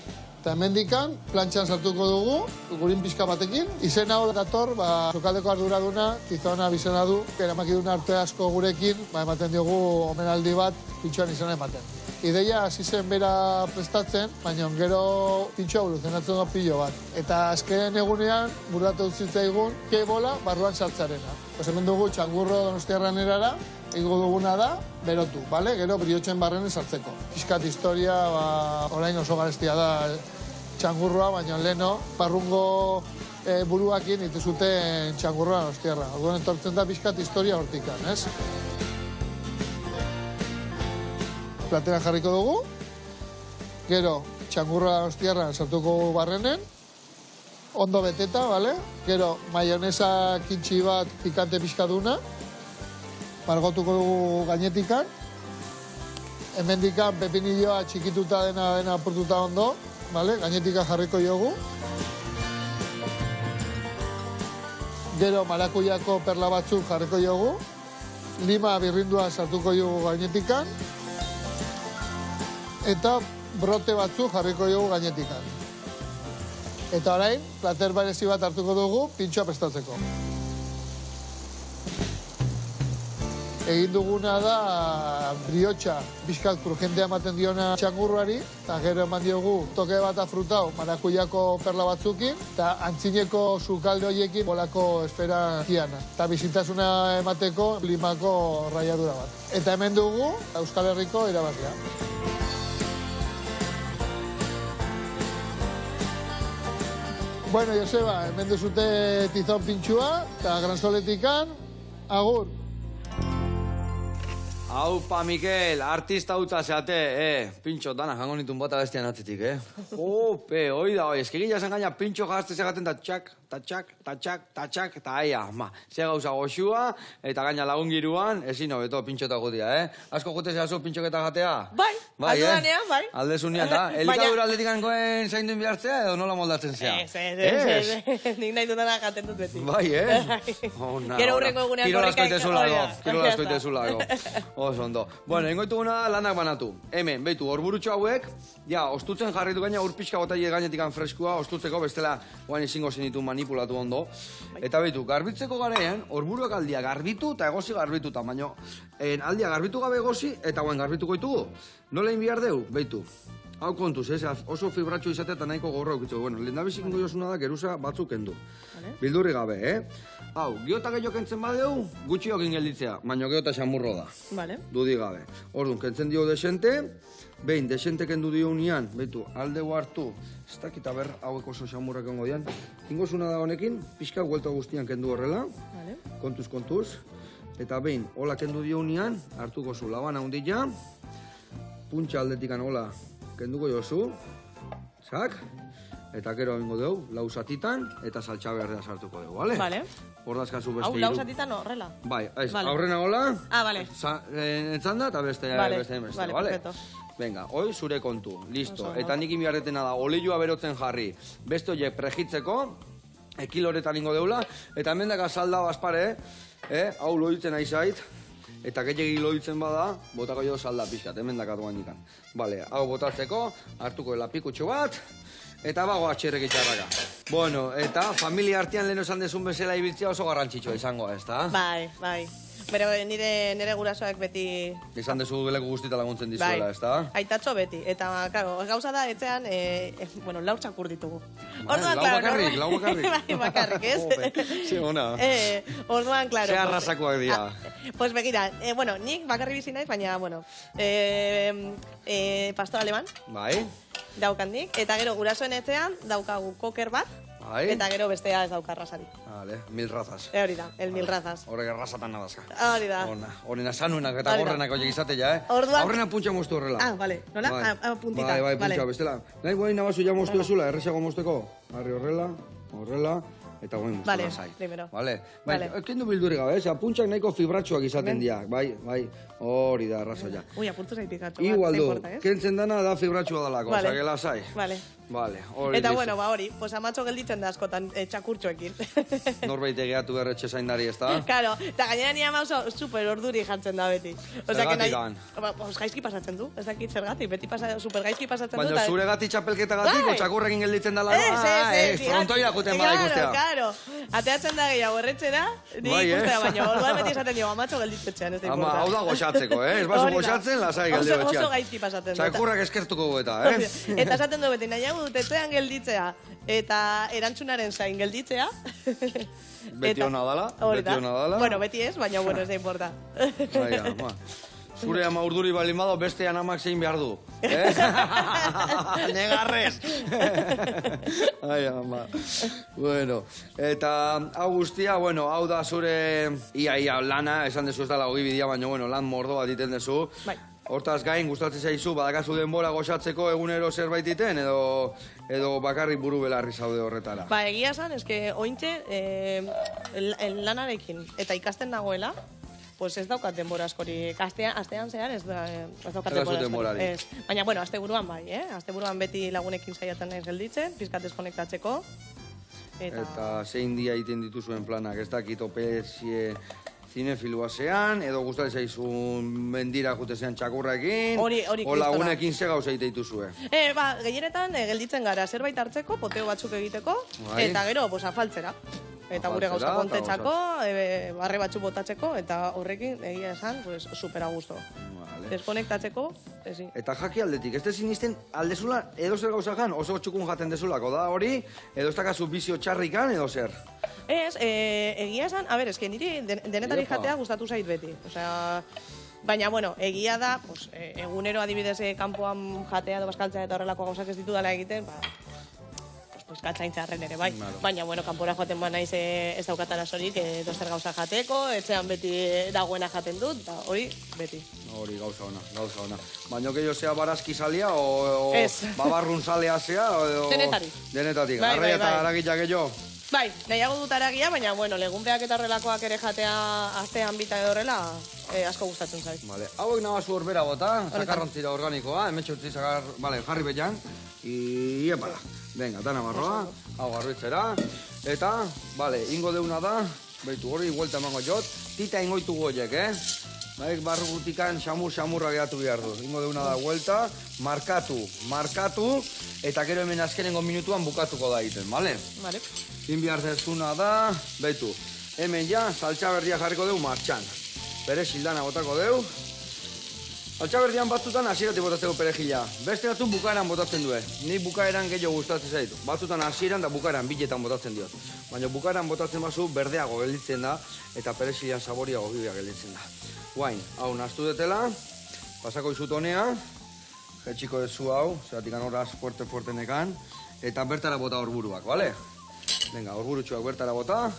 Eta hemendikan, plantxan sartuko dugu, gurin pixka batekin. Izen hau dator, sukaldeko arduraduna, Tizona bizena du, eramakiduna arte asko gurekin, ematen diogu omenaldi bat, pintxoan izena ematen. Ideia hasi zen bera prestatzen, baina gero pintxoa evoluzionatzen du pilo bat. Eta azken egunean, burratu zitzaigun, bola barruan sartzarena. Hemen dugu txangurro Donostiarran erara, egingo duguna da, berotu, bale? Gero briotxen barrenen sartzeko. Fiskat historia, orain oso garestia da txangurroa, baina leheno, barrungo buruakin ituzuten txangurroa Donostiarra. Orduan etortzen da fiskat historia hortikan, ez? Platera jarriko dugu, gero txangurroa Donostiarran sartuko barrenen, ondo beteta, bale? Gero maionesa kintxi bat pikante pixkaduna, margotuko dugu gainetikan. Hemendikan pepinilloa txikituta dena apurtuta ondo, bale? Gainetika jarriko jogu. Gero marakuyako perla batzuk jarriko jogu. Lima birrindua sartuko jogu gainetikan. Eta brote batzuk jarriko jogu gainetikan. Eta orain, plater berezi bat hartuko dugu, pintxoa prestatzeko. Egin duguna da briotxa, bizkat krujentea ematen diona txangurruari, eta gero eman diogu toke bat afrutau marakuyako perla batzukin, eta antzineko sukalde horiekin bolako esfera tiana. Eta bizitasuna emateko limako raiadura bat. Eta hemen dugu Euskal Herriko irabazlea. Bueno, Joseba, hemen duzute tizon pintxua, eta gransoletikan, agur. Aupa, Mikel, artista utza zeate, pintxo, dana jango nitun bota bestian atzitik, Ope, hoi da, eskegila zen gaina pintxo jazte zegaten da txak, eta aia, ze gauza goxua, eta gaina lagungiruan, ezin hobeto pintxo eta gutia, Asko jute zehazu pintxoketa jatea? Bai, aldudanean, bai. Aldezunean, da? Elikadura aldetikan goen zainduen bihartzea, edo nola moldatzen zea? Ez. Nik nahi dudana jaten dut beti. Bai, Gero hurrengo egunean Kirola askoitezulago. Oso ondo. Bueno, ingoituguna lanak banatu. Hemen, behitu, horburutxo hauek, ja, ostutzen jarritu gaina, urpixka botaile gainetikan freskua, ostutzeko, bestela, guain izingo zenitu manipulatu ondo. Eta behitu, garbitzeko garean, horburuak aldia garbitu eta egozi garbituta, baina aldia garbitu gabe egozi eta guain garbituko ditugu. Nola inbiar deu, behitu. Hau kontuz, oso fibratxo izatea eta nahiko gorra okitzu. Bueno, lehendabizik ingo josuna da, geruza batzuk kendu. Bildurri gabe, Hau, geota gehiago kentzen badeu, gutxi jokin gelditzea, baina geota xamurro da. Dudi gabe. Orduan, kentzen dio desente, behin, desente kendu dio unian, behitu, aldeu hartu, ez dakita ber, hauek oso xamurrak ongo dian. Ingozuna da honekin, pixka guelta guztian kendu horrela, kontuz, eta behin, hola kendu dio unian, hartuko zu labana hundila, puntxa aldetikan hola kenduko jozu, zak, eta gero egingo dugu, lau zatitan, eta saltxa berdea sartuko dugu, bale? Bale. Hordazkazu beste hiru. Hau, lau zatitan horrela? Bai, aurrena hola, bale. entzanda, eta beste, bale, bale? Venga, hoi zure kontu, listo. Eta nik inbiarretena da, oleioa berotzen jarri, beste horiek prejitzeko, kiloretan ingo deula, eta hemen daka salda bazpare, hau loitzen aizait, eta gehiagik loitzen bada, botako jo salda pixkat, hemen dakat guan dikan. Bale, hau botatzeko, hartuko lapikutxo bat, eta bago atxerrek itxarraka. Bueno, eta familia artean lehen esan dezun bezala ibiltzea oso garrantzitsua izango, ez da? Bai. Pero nire gurasoak beti... Izan dezu leku guztita laguntzen dizuela, ez da? Aitatxo beti. Eta, claro, gauza da, etxean, lau txakur ditugu. Orduan, lau bakarrik. Bai, bakarrik, ez? Ze ona. Orduan, claro. Ze arrasakoak dira. Pues begira, nik bakarri bizi naiz, baina, pastor aleman. Bai. Daukandik. Eta gero, gurasoen etxean, daukagu koker bat. Eta gero bestea ez dauka arrasari. Vale, 1000 razas. Hori da, 1000 razas. Horrek arrasatan nadazka. Hori da. Horrena sanuenak eta gorrenak oiek izatea, Horrena puntxa moztu horrela. Vale. Nola? Puntita. Bai, puntxa, bestela. Nahi guain nabazu ja moztu ezula, erresago mozteko. Harri horrela, eta goin guztu Vale, lasai. primero. Vale. Vale. Kendu bilduri gabe, puntxak nahiko fibratxoak izaten dira. Bai, hori da, arrazoia. Ui, apurtu zaitik atzo. Igual du, kentzen dana da fibratxoa dalako, Vale. osea, lasai. Vale. Vale, hori Eta listo. bueno, hori, pues amatxo gelditzen da askotan txakurtxoekin. Norbait egeatu erretxe zaindari, ez da? Claro, eta gainera ni ama oso super orduri jartzen da beti. Zergatik han? Pues gaizki pasatzen du, ez dakit zergatik, beti super gaizki pasatzen du. Baina zure gati txapelketagatik, o txakurrekin gelditzen dela, frontoia juten bada ikustea. Claro, ateatzen da gehiago erretxera, ni ikustea, baina orduan beti esaten dio, amatxo gelditzetxean, ez da Ama, importa. hau da goxatzeko, ez bazu goxatzen, lasai geldi betxean. Oso gaizki pasatzen du. Txakurrak eskertuko gueta, Eta esaten du beti, nahiago dut etxean gelditzea, eta erantzunaren zain gelditzea. Beti hona dala, beti hona dala. Bueno, beti ez, baina bueno, ez da importa. Bai, ama. Zure ama urduri balimado bestean amak zein behar du. Negarrez! Ai, ama. Bueno, eta hau guztia, bueno, hau da zure ia lana, esan dezu ez dala hogi bidia, baina bueno, lan mordo bat iten dezu. Bai. Hortaz gain, gustatzen zaizu, badakazu denbora goxatzeko egunero zerbait iten, edo bakarrik buru belarri zaude horretara. Ba, egia esan, eske ointxe lanarekin eta ikasten nagoela, pues ez daukat denbora askorik. Astean zehar ez daukat denbora askorik. Baina, bueno, asteburuan bai, asteburuan beti lagunekin saiatzen naiz gelditzen, pizkat deskonektatzeko. Eta zein dia egiten dituzuen planak, ez dakit opezie zinefilua zean, edo gustatzen zaizun mendira jute zean txakurrekin, o lagunekin ze gauza egite dituzue. Ba, gehienetan gelditzen gara zerbait hartzeko, poteo batzuk egiteko, eta gero, afaltzera. Eta gure gauza kontetzako, barre batzuk botatzeko, eta horrekin, egia esan, super a gusto. Deskonektatzeko, ezin. Eta jaki aldetik, ez dezin izten aldezula edo zer gauza jan, oso txukun jaten dezulako da hori, edo ez dakazu bizio txarrikan, edo zer? Ez, egia esan, a ber, eske niri denetari jatea gustatu zait beti. Osea, baina, bueno, egia da, egunero adibidez kanpoan jatea edo baskaltzea eta horrelako gauzak ez ditudala egiten, pues katzaintzarren ere, bai. Baina, bueno, kanpora joaten ba naiz ez daukatan asorik, dozer gauza jateko, etxean beti dagoena jaten dut, eta hori, beti. Hori, gauza ona. Baina gehiago zea barazki salia, o babarrun salea zea, o... Denetarik. Denetarik, arraia eta aragiak gehiago. Bai, nahiago dut aragia, baina, bueno, legunbeak eta horrelakoak ere jatea astean bita edo horrela, asko gustatzen zait. Vale, hauek nabazu horbera bota, zakarrontzira organikoa, hemetxe utzi zakar, vale, jarri betean, iepala. Venga, dana barroa, hau garbitzera, eta, vale, ingo deuna da, behitu hori, huelta emango jot, tita ingoitu goiek, Baik, barrugutikan xamurra geratu behar du. Ingo deuna da huelta, markatu, eta gero hemen azkenengo minutuan bukatuko da egiten, bale? Bale. Din behar dezuna da, behitu, hemen ja, saltxaberdia jarriko deu martxan. Perexildana botako deu. Saltxaberdian batzutan hasieratik botatzeko perejila. Beste batzun bukaeran botatzen due. Ni bukaeran gehiago gustatzen zaitu. Batzutan hasieran da bukaeran biletan botatzen diot. Baina bukaeran botatzen bazu berdeago gelditzen da, eta perexilan saboriago bibia gelditzen da. Guain, hau nastu detela, pasako izut honea, jetxiko dezu hau, zeratik horraz fuerte nekan, eta bertara bota horburuak, bale? Venga, horburutxuak bertara bota,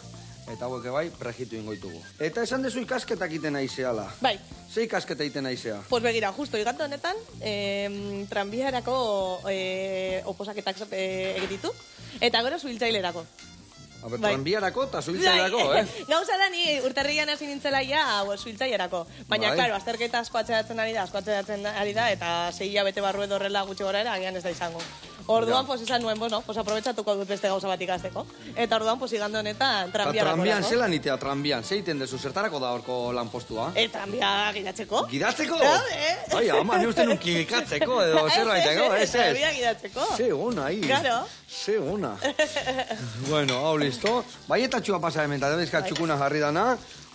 eta hauek bai, prejitu ingoitugu. Eta esan dezu ikasketak iten naizeala. Bai. Ze ikasketa iten naizea? Pues begira, justo igante honetan, tranbiarako oposaketak egititu, eta gero zuhiltzailerako. Tranbiarako eta zuhiltzailerako, Gauza da ni urtarrian hasi nintzela ia zuhiltzailerako. Baina, klaro, azterketa asko atxeratzen ari da, eta 6 hilabete barru edo horrela gutxi gora era, agian ez da izango. Orduan, pues esan nuen, bueno, pues aprobetsatuko dut beste gauza bat ikasteko. Eta orduan, pues igande honetan tranbiarako. Tranbian, zelan itea tranbian? Zeiten dezu, zertarako da horko lanpostua? Tranbia gidatzeko. Gidatzeko? Ai, ama, ni uste nun kilikatzeko edo zerbaiteko, ez? Tranbia gidatzeko. Ze ona, hi. Claro. Ze ona. Bueno, hau listo. Baietatxua pasa hemen, eta debizka txukuna jarri dana,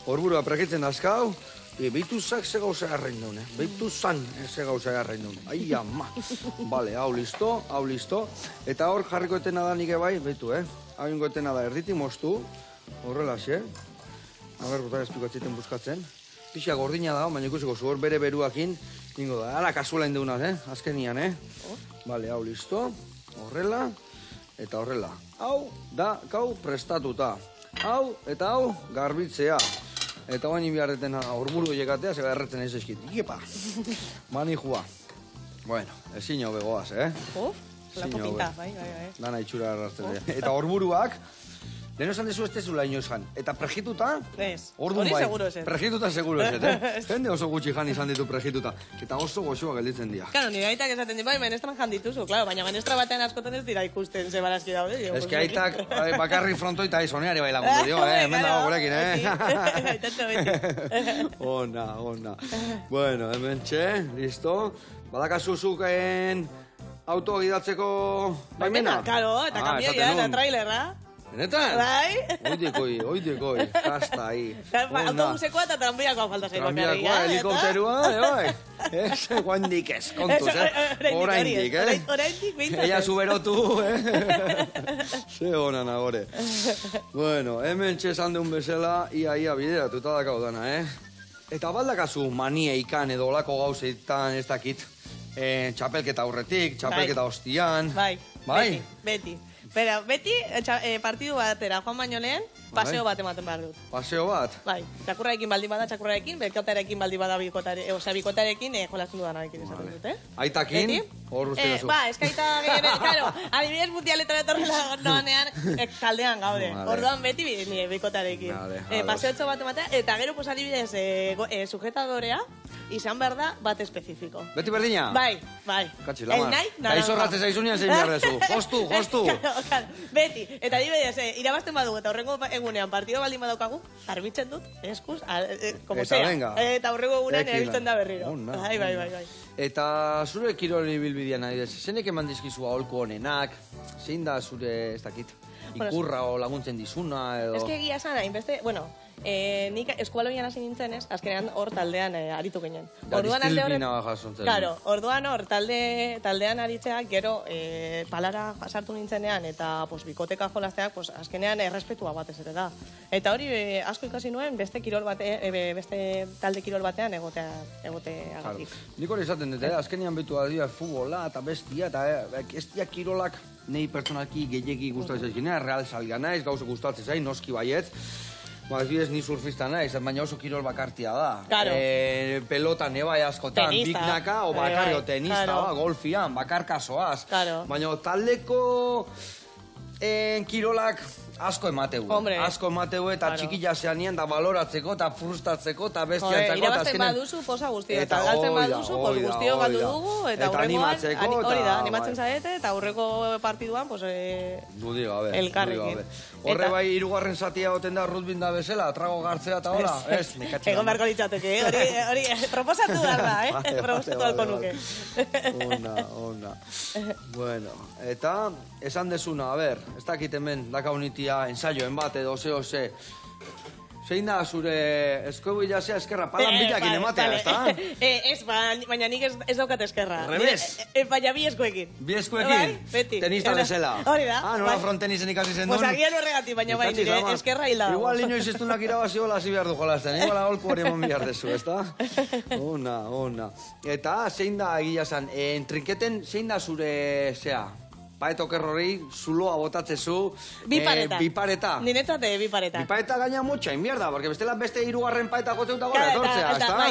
horburua prekitzen dazkau, behituzak ze gauza garrain duen, behituzan ze gauza garrain duen. Ai, ama. Bale, hau listo. Eta hor jarriko etena da nike bai, behitu, Hau ingo etena da erditi moztu, horrela, xe. Aber, gutar espikatziten buskatzen. Pixia gordina da, baina ikusiko zu hor bere beruakin, ingo da, ala kasuela indeuna, azkenian, Bale, hau listo, horrela, eta horrela. Hau da, gau prestatuta. Hau, eta hau, garbitzea. Eta bain inbiarreten horburu jekatea, zega erretzen ez eskit. Iepa! Mani jua. Bueno, ezin hau begoaz, Lako pinta, bai. Dana itxura errazten. Eta horburuak, Lehen esan dezu ez dezula inoiz jan. Eta prejituta? Ez. Orduan Hori bai. seguro ez. Prejituta seguro ez, Jende oso gutxi jan izan ditu prejituta. Eta oso goxoa gelditzen dira. Claro, nire aitak esaten di, bai, menestran jan dituzu, claro, baina menestra batean askotan ez dira ikusten ze barazki daude. Ez que aitak bakarri frontoita izoneari bai lagundu dio, hemen dago gurekin, Aitatxo beti. Ona. Bueno, hemen txe, listo. Badakazu zuken auto gidatzeko baimena? Claro, eta kamioia, eta trailerra. Benetan? Bai? Oidekoi, kasta ahi. Autobusekoa eta tranbiakoa falta zeiko. Tranbiakoa, helikopterua, bai. Ez, guandik ez, kontuz, oraindik, Oraindik, bintzat. Ella zuberotu, Ze honan agore. Bueno, hemen txesan deun bezala, ia bideratuta dakau dana, Eta baldakazu mania ikan edo olako gauzetan ez dakit. Txapelketa aurretik, txapelketa ostian. Bai, beti. Bera, beti partidu batera joan baino lehen, paseo bat ematen behar dut. Paseo bat? Bai, txakurrarekin baldin bada, txakurrarekin, bikotarekin baldin bada bikotarekin jolasten dudan esaten dut, Aitakin, hor uste duzu. Ba, eskaita gehien, claro, adibidez mundialetara etorrela noanean, kaldean gaude. Orduan beti nire bikotarekin. Paseotxo bat ematea, eta gero, pues adibidez, sujetadorea, izan behar da bat espezifiko. Beti berdina? Bai. Katxi, lamar. Eta izorratze zaizunean zein behar dezu. Jostu. Beti. Eta adibidez, irabazten badugu eta horrengo egunean partido baldin badaukagu, garbitzen dut, eskuz, como sea. Eta horrengo egunean erabiltzen da berriro. Bai. Eta zure kiroli bilbidean adibidez, zenek eman dizkizu aholku honenak, zein da zure, ez dakit, ikurra o laguntzen dizuna edo... Ez que egia esan, hainbeste, bueno, nik eskualoian hasi nintzen ez, azkenean hor taldean aritu ginen. Orduan hor taldean aritzea, gero palara sartu nintzenean eta bikoteka jolazteak, azkenean errespetua batez ere da. Eta hori asko ikasi nuen beste talde kirol batean egoteagatik. Nik hori izaten dut, azkenean betu adibidez futbola eta bestia, eta ez dia kirolak nahi pertsonalki gehiegi gustatzen zaizkina, real salga naiz, gauze gustatzen zain, noski baietz. Ez bidez ni surfista naiz, baina oso kirol bakartia da. Claro. Pelota nebai askotan, biknaka o bakarrio tenista, golfian, bakarkasoaz. Claro. Baina taldeko kirolak asko emateu. Asko emateu eta txikila zeanien da baloratzeko eta frustratzeko eta bestiantzako. Irabazten baduzu posa guztia eta galtzen baduzu guztio galdu dugu eta animatzeko. Hori da, animatzen zaete eta aurreko partiduan elkarrekin. Horre bai hirugarren zatia goten da rugby da bezala, trago gartzea eta hola. Egon beharko litzateke, hori proposatu behar da, proposatu alko nuke. Ona. Bueno, eta esan desuna, a ber, ez dakit hemen dakaunitia ensaioen bat edo ze. Zein da zure eskobu ilazea eskerra palan bilakin ematea, ez da? Ez, baina nik ez daukat eskerra. Rebez? Baina bi eskuekin. Bi eskuekin? Beti. Tenista bezala? Hori da. Nola frontenisen ikasi zen duen? Pues agian horregatik, baina bai, nire eskerra hil dago. Igual inoiz ez dunak irabazi hola hasi behar du jolazten. Igual aholku hori emon behar dezu, ez da? Ona. Eta zein da egia zan, trinketen zein da zure, paeto kerrori, zuloa botatzezu... Bipareta. Niretzate bipareta. Bipareta gaina motxa, inbierda, porque bestela beste hirugarren paeta gotzeuta gora etortzea, ez da?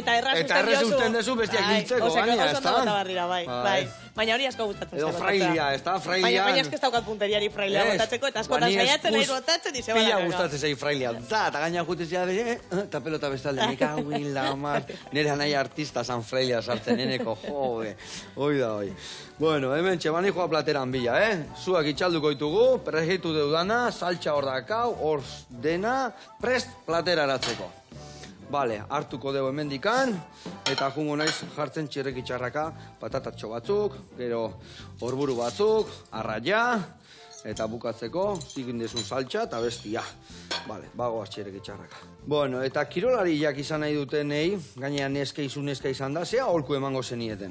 Eta erraz usten dezu bestiak hiltzeko gaina, ez da? Bai. Baina hori asko gustatzen. Edo frailia, ez da? Baina ez que ez daukat punteriari frailia botatzeko, eta askotan saiatzen nahi botatzen, izan bada. Pila gustatzen zei frailia. Eta gaina jutezia de, eta pelota bestalde, nika huila, nire nahi artista zan frailia sartzen, neneko, jode. Hoi da, hoi. Bueno, hemen txemani joa plateran bila, Zuak itxalduko ditugu, pregitu deudana, saltxa hor dakau, hor dena, prest platera eratzeko. Bale, hartuko dugu hemendikan, eta jungo naiz jartzen txirreki txarraka, patatatxo batzuk, gero horburu batzuk, arraia, eta bukatzeko, zigin dezun saltxa eta bestia. Bale, bagoaz txirreki txarraka. Bueno, eta kirolariak izan nahi dutenei, gainean neska izan da, zea aholku emango zenieten?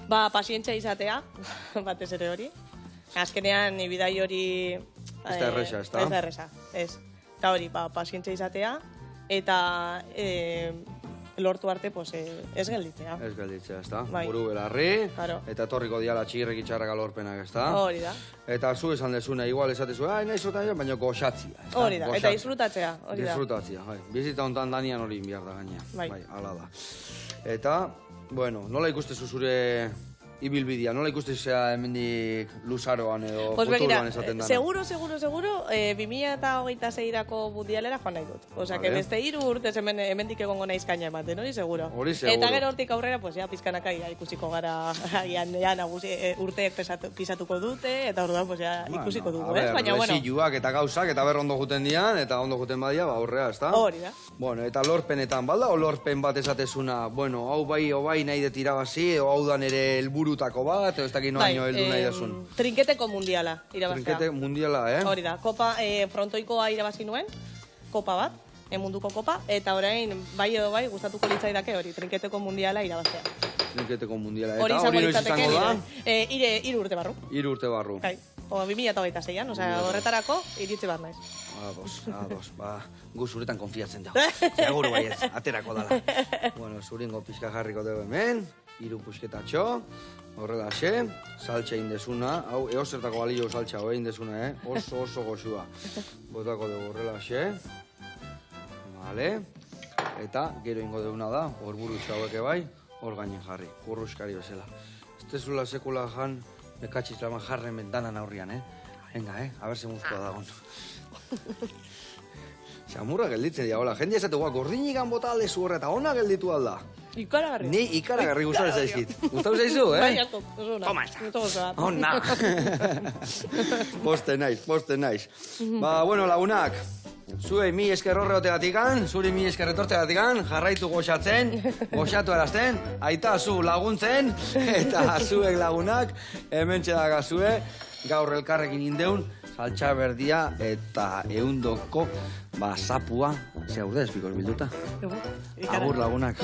Pasientzia izatea, batez ere hori. Azkenean, ibidai hori... Ez da erresa, ez da? Ez da erresa, ez. Eta hori, pasientzia izatea, eta lortu arte, ez gelditzea. Ez gelditzea, ez da? Buru belarri, eta torriko diala txirreki txarraka lorpenak, ez da? Hori da. Eta zu esan dezuna, igual esatezu, nahi zotan, baina goxatzia. Hori da, eta disfrutatzea, hori da. Disfrutatzea, bizita hontan danian hori inbiar da gaina. Bai, ala da. Eta... Bueno, nola ikustezu zure ibilbidea, nola ikustizea hemendik luzaroan edo futboloan esaten dana? Seguro, 2026-erako mundialera joan nahi dut. Osea, que beste 3 urtez hemendik egongo naiz kaina ematen, hori seguro. Eta gero hortik aurrera, pues ya pizkanaka ikusiko gara, urteek pisatuko dute, eta orduan, pues ya ikusiko dugu, ez? Baina, bueno. Lesioak eta gauzak, eta ondo juten dian, eta ondo juten badia, aurrea, ez da? Hori da. Bueno, eta lorpenetan, balda, o lorpen bat esatezuna, bueno, hau bai nahi det irabazi, o hau da nere helburutako bat, ez dakit noaino heldu nahi dasun. Trinketeko mundiala irabaztea. Trinkete mundiala, Hori da, kopa, frontoikoa irabazi nuen, kopa bat, munduko kopa, eta orain, bai edo bai, gustatuko litzaidake hori, trinketeko mundiala irabaztea. Trinketeko mundiala, eta hori noiz izango da? 3 urte barru. 3 urte barru. 2026an, osea, horretarako iritzi bat naiz. Ados, gu zuretan konfiatzen dago. Seguru baietz, aterako dala. Bueno, zuringo pixka jarriko dugu hemen, 3 pusketatxo, horrela xe, saltxa indezuna, hau eosertako balio saltxa hoe indezuna, oso goxua. Botako dugu horrela xe, vale, eta gero ingo duguna da, hor burutxa haueke bai, hor gainen jarri, kurruskari bezala. Ez tezula sekula jan, bekatxiz laman jarren bentanan aurrian, Venga, a ver se muzkoa dagon. Samurra gelditzen dira, hola, jende esatuak gordinikan bota aldezu horre eta ona gelditu alda. Ikaragarri. Ni ikaragarri gustatu zaizkit. Gustatu zaizu, Bai, asko, oso ona. Toma esta. Ona. Poste naiz. Bueno, lagunak, zuei mi esker horreotegatikan, zuri mi esker retortegatikan, jarraitu goxatu erazten, aita zu laguntzen, eta zuek lagunak, hemen txedakazue, gaur elkarrekin indeun, saltxa berdia eta eundoko zapua, ze hau da, espikos bilduta. Agur lagunak.